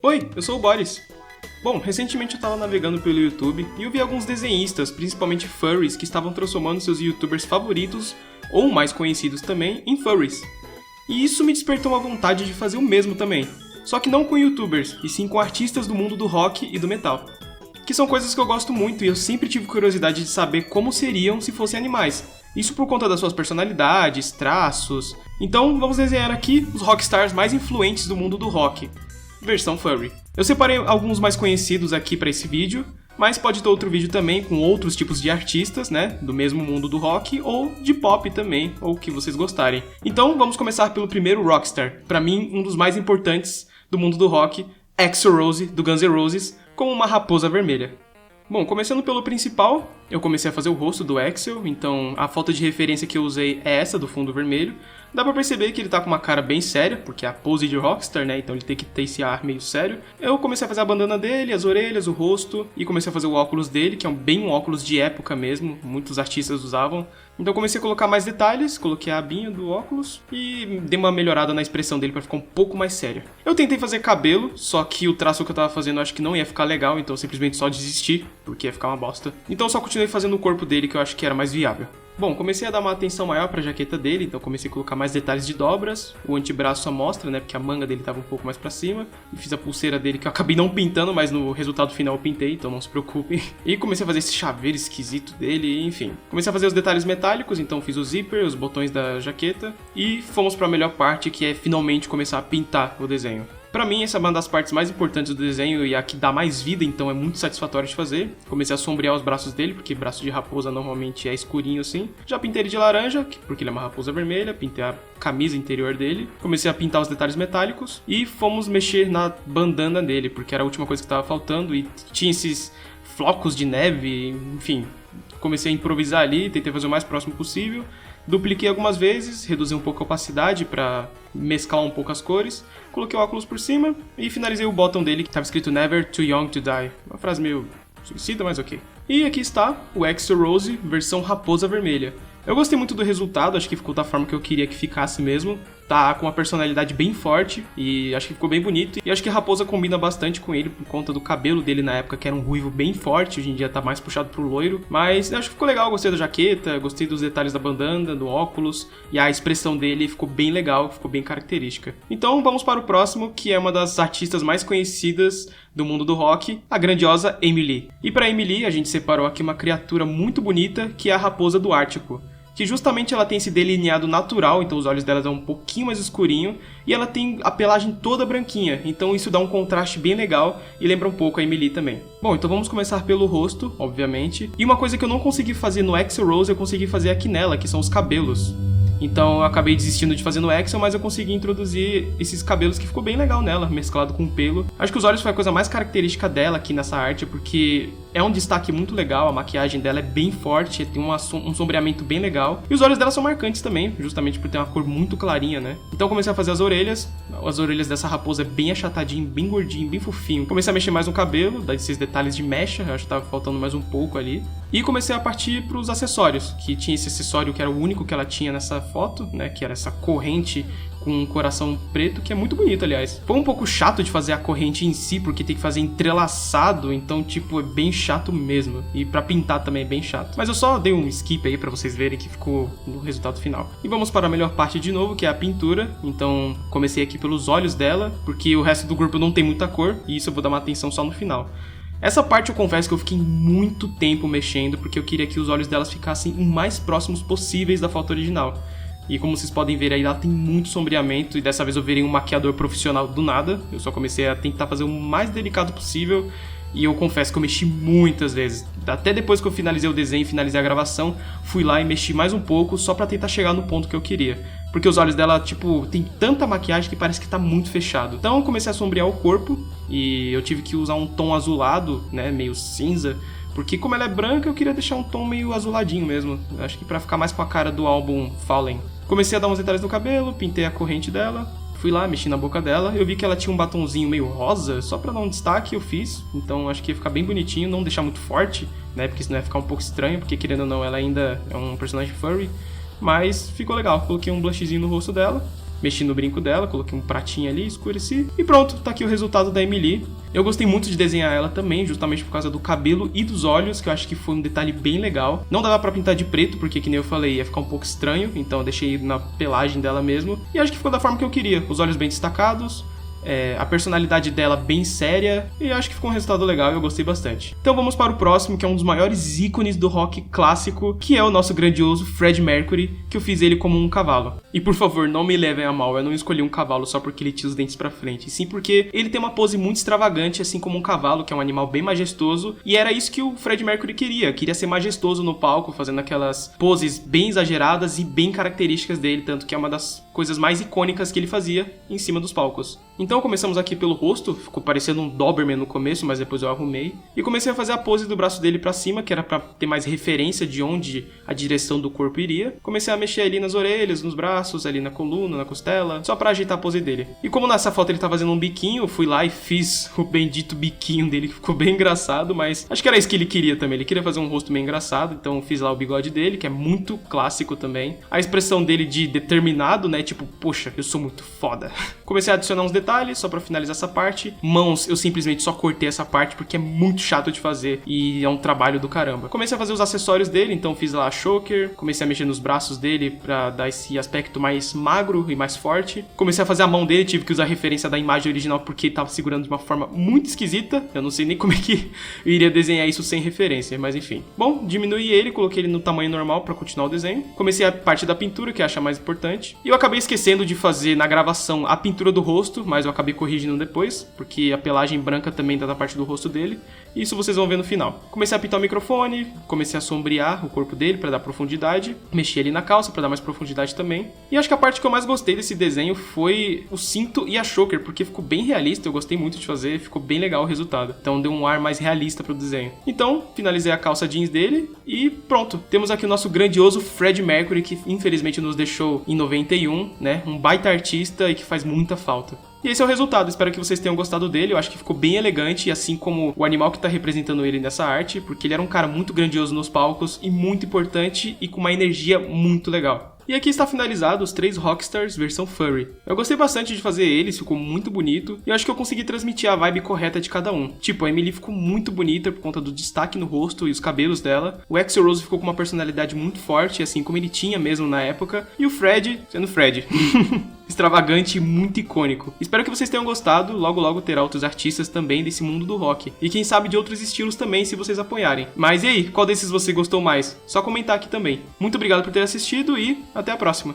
Oi, eu sou o Boris. Bom, recentemente eu tava navegando pelo YouTube e eu vi alguns desenhistas, principalmente furries, que estavam transformando seus youtubers favoritos, ou mais conhecidos também, em furries. E isso me despertou uma vontade de fazer o mesmo também, só que não com youtubers, e sim com artistas do mundo do rock e do metal. Que são coisas que eu gosto muito e eu sempre tive curiosidade de saber como seriam se fossem animais. Isso por conta das suas personalidades, traços. Então vamos desenhar aqui os rockstars mais influentes do mundo do rock. Versão furry. Eu separei alguns mais conhecidos aqui para esse vídeo, mas pode ter outro vídeo também com outros tipos de artistas, né, do mesmo mundo do rock ou de pop também, ou o que vocês gostarem. Então vamos começar pelo primeiro rockstar, para mim um dos mais importantes do mundo do rock, Axl Rose do Guns N' Roses, como uma raposa vermelha. Bom, começando pelo principal, eu comecei a fazer o rosto do Axl, então a foto de referência que eu usei é essa do fundo vermelho. Dá pra perceber que ele tá com uma cara bem séria, porque é a pose de rockstar, né, então ele tem que ter esse ar meio sério. Eu comecei a fazer a bandana dele, as orelhas, o rosto, e comecei a fazer o óculos dele, que é bem um óculos de época mesmo, muitos artistas usavam. Então comecei a colocar mais detalhes, coloquei a abinha do óculos e dei uma melhorada na expressão dele pra ficar um pouco mais sério. Eu tentei fazer cabelo, só que o traço que eu tava fazendo eu acho que não ia ficar legal, então eu simplesmente só desisti, porque ia ficar uma bosta. Então eu só continuei fazendo o corpo dele, que eu acho que era mais viável. Bom, comecei a dar uma atenção maior pra jaqueta dele, então comecei a colocar mais detalhes de dobras, o antebraço só mostra, né, porque a manga dele tava um pouco mais pra cima, e fiz a pulseira dele que eu acabei não pintando, mas no resultado final eu pintei, então não se preocupem. E comecei a fazer esse chaveiro esquisito dele, enfim. Comecei a fazer os detalhes metálicos, então fiz o zíper, os botões da jaqueta, e fomos pra melhor parte, que é finalmente começar a pintar o desenho. Pra mim, essa é uma das partes mais importantes do desenho e a que dá mais vida, então é muito satisfatório de fazer. Comecei a sombrear os braços dele, porque braço de raposa normalmente é escurinho assim. Já pintei ele de laranja, porque ele é uma raposa vermelha, pintei a camisa interior dele. Comecei a pintar os detalhes metálicos e fomos mexer na bandana dele, porque era a última coisa que tava faltando e tinha esses flocos de neve, enfim. Comecei a improvisar ali, tentei fazer o mais próximo possível. Dupliquei algumas vezes, reduzi um pouco a opacidade para mesclar um pouco as cores, coloquei o óculos por cima e finalizei o bottom dele que estava escrito Never Too Young to Die. Uma frase meio suicida, mas ok. E aqui está o Axl Rose versão raposa vermelha. Eu gostei muito do resultado, acho que ficou da forma que eu queria que ficasse mesmo. Tá com uma personalidade bem forte e acho que ficou bem bonito. E acho que a raposa combina bastante com ele por conta do cabelo dele na época, que era um ruivo bem forte. Hoje em dia tá mais puxado pro loiro. Mas acho que ficou legal, gostei da jaqueta, gostei dos detalhes da bandana, do óculos. E a expressão dele ficou bem legal, ficou bem característica. Então vamos para o próximo, que é uma das artistas mais conhecidas do mundo do rock, a grandiosa Amy Lee. E para Amy Lee a gente separou aqui uma criatura muito bonita, que é a raposa do Ártico. Que justamente ela tem esse delineado natural, então os olhos dela são um pouquinho mais escurinho, e ela tem a pelagem toda branquinha, então isso dá um contraste bem legal e lembra um pouco a Emily também. Bom, então vamos começar pelo rosto, obviamente, e uma coisa que eu não consegui fazer no Axl Rose, eu consegui fazer aqui nela, que são os cabelos. Então eu acabei desistindo de fazer no Axl, mas eu consegui introduzir esses cabelos que ficou bem legal nela, mesclado com o pelo. Acho que os olhos foi a coisa mais característica dela aqui nessa arte, porque é um destaque muito legal, a maquiagem dela é bem forte, tem um sombreamento bem legal. E os olhos dela são marcantes também, justamente por ter uma cor muito clarinha, né? Então eu comecei a fazer as orelhas dessa raposa é bem achatadinho, bem gordinho, bem fofinho. Comecei a mexer mais no cabelo, desses detalhes de mecha, eu acho que tava faltando mais um pouco ali. E comecei a partir pros acessórios, que tinha esse acessório que era o único que ela tinha nessa foto, né? Que era essa corrente com um coração preto, que é muito bonito, aliás. Foi um pouco chato de fazer a corrente em si, porque tem que fazer entrelaçado, então, tipo, é bem chato mesmo. E pra pintar também é bem chato. Mas eu só dei um skip aí pra vocês verem que ficou no resultado final. E vamos para a melhor parte de novo, que é a pintura. Então, comecei aqui pelos olhos dela, porque o resto do grupo não tem muita cor, e isso eu vou dar uma atenção só no final. Essa parte eu confesso que eu fiquei muito tempo mexendo, porque eu queria que os olhos delas ficassem o mais próximos possíveis da foto original. E como vocês podem ver aí, ela tem muito sombreamento, e dessa vez eu virei um maquiador profissional do nada. Eu só comecei a tentar fazer o mais delicado possível, e eu confesso que eu mexi muitas vezes. Até depois que eu finalizei o desenho e finalizei a gravação, fui lá e mexi mais um pouco, só pra tentar chegar no ponto que eu queria. Porque os olhos dela, tipo, tem tanta maquiagem que parece que tá muito fechado. Então eu comecei a sombrear o corpo, e eu tive que usar um tom azulado, né, meio cinza, porque como ela é branca, eu queria deixar um tom meio azuladinho mesmo. Acho que pra ficar mais com a cara do álbum Fallen. Comecei a dar uns detalhes no cabelo, pintei a corrente dela, fui lá, mexi na boca dela. Eu vi que ela tinha um batonzinho meio rosa, só pra dar um destaque eu fiz. Então acho que ia ficar bem bonitinho, não deixar muito forte, né, porque senão ia ficar um pouco estranho, porque querendo ou não, ela ainda é um personagem furry. Mas ficou legal, coloquei um blushzinho no rosto dela. Mexi no brinco dela, coloquei um pratinho ali, escureci. E pronto, tá aqui o resultado da Emily. Eu gostei muito de desenhar ela também, justamente por causa do cabelo e dos olhos, que eu acho que foi um detalhe bem legal. Não dava pra pintar de preto, porque, que nem eu falei, ia ficar um pouco estranho, então eu deixei na pelagem dela mesmo. E acho que ficou da forma que eu queria, os olhos bem destacados, a personalidade dela bem séria, e acho que ficou um resultado legal e eu gostei bastante. Então vamos para o próximo, que é um dos maiores ícones do rock clássico, que é o nosso grandioso Freddie Mercury, que eu fiz ele como um cavalo. E por favor, não me levem a mal, eu não escolhi um cavalo só porque ele tinha os dentes pra frente, e sim porque ele tem uma pose muito extravagante, assim como um cavalo, que é um animal bem majestoso, e era isso que o Freddie Mercury queria ser majestoso no palco, fazendo aquelas poses bem exageradas e bem características dele, tanto que é uma das coisas mais icônicas que ele fazia em cima dos palcos. Então começamos aqui pelo rosto, ficou parecendo um Doberman no começo, mas depois eu arrumei. E comecei a fazer a pose do braço dele pra cima, que era pra ter mais referência de onde a direção do corpo iria. Comecei a mexer ali nas orelhas, nos braços, ali na coluna, na costela, só pra ajeitar a pose dele. E como nessa foto ele tá fazendo um biquinho, eu fui lá e fiz o bendito biquinho dele, que ficou bem engraçado, mas acho que era isso que ele queria também. Ele queria fazer um rosto meio engraçado, então eu fiz lá o bigode dele, que é muito clássico também. A expressão dele de determinado, né, tipo, poxa, eu sou muito foda. Comecei a adicionar uns detalhes, só pra finalizar essa parte. Mãos, eu simplesmente só cortei essa parte porque é muito chato de fazer e é um trabalho do caramba. Comecei a fazer os acessórios dele, então fiz lá a choker, comecei a mexer nos braços dele pra dar esse aspecto mais magro e mais forte. Comecei a fazer a mão dele, tive que usar a referência da imagem original porque ele tava segurando de uma forma muito esquisita. Eu não sei nem como é que eu iria desenhar isso sem referência, mas enfim. Bom, diminuí ele, coloquei ele no tamanho normal pra continuar o desenho. Comecei a parte da pintura, que eu acho a mais importante. E eu acabei esquecendo de fazer na gravação a pintura do rosto, mas eu acabei corrigindo depois, porque a pelagem branca também tá da parte do rosto dele. E isso vocês vão ver no final. Comecei a pintar o microfone, comecei a sombrear o corpo dele pra dar profundidade, mexi ali na calça pra dar mais profundidade também. E acho que a parte que eu mais gostei desse desenho foi o cinto e a choker, porque ficou bem realista, eu gostei muito de fazer, ficou bem legal o resultado. Então deu um ar mais realista pro desenho. Então, finalizei a calça jeans dele e pronto. Temos aqui o nosso grandioso Freddie Mercury, que infelizmente nos deixou em 91, né? Um baita artista e que faz muita falta. E esse é o resultado, espero que vocês tenham gostado dele, eu acho que ficou bem elegante, assim como o animal que tá representando ele nessa arte, porque ele era um cara muito grandioso nos palcos e muito importante e com uma energia muito legal. E aqui está finalizado os 3 Rockstars versão Furry. Eu gostei bastante de fazer eles, ficou muito bonito, e eu acho que eu consegui transmitir a vibe correta de cada um. Tipo, a Emily ficou muito bonita por conta do destaque no rosto e os cabelos dela, o Axl Rose ficou com uma personalidade muito forte, assim como ele tinha mesmo na época, e o Fred, sendo Fred... extravagante e muito icônico. Espero que vocês tenham gostado, logo logo terá outros artistas também desse mundo do rock. E quem sabe de outros estilos também, se vocês apoiarem. Mas e aí, qual desses você gostou mais? Só comentar aqui também. Muito obrigado por ter assistido e até a próxima.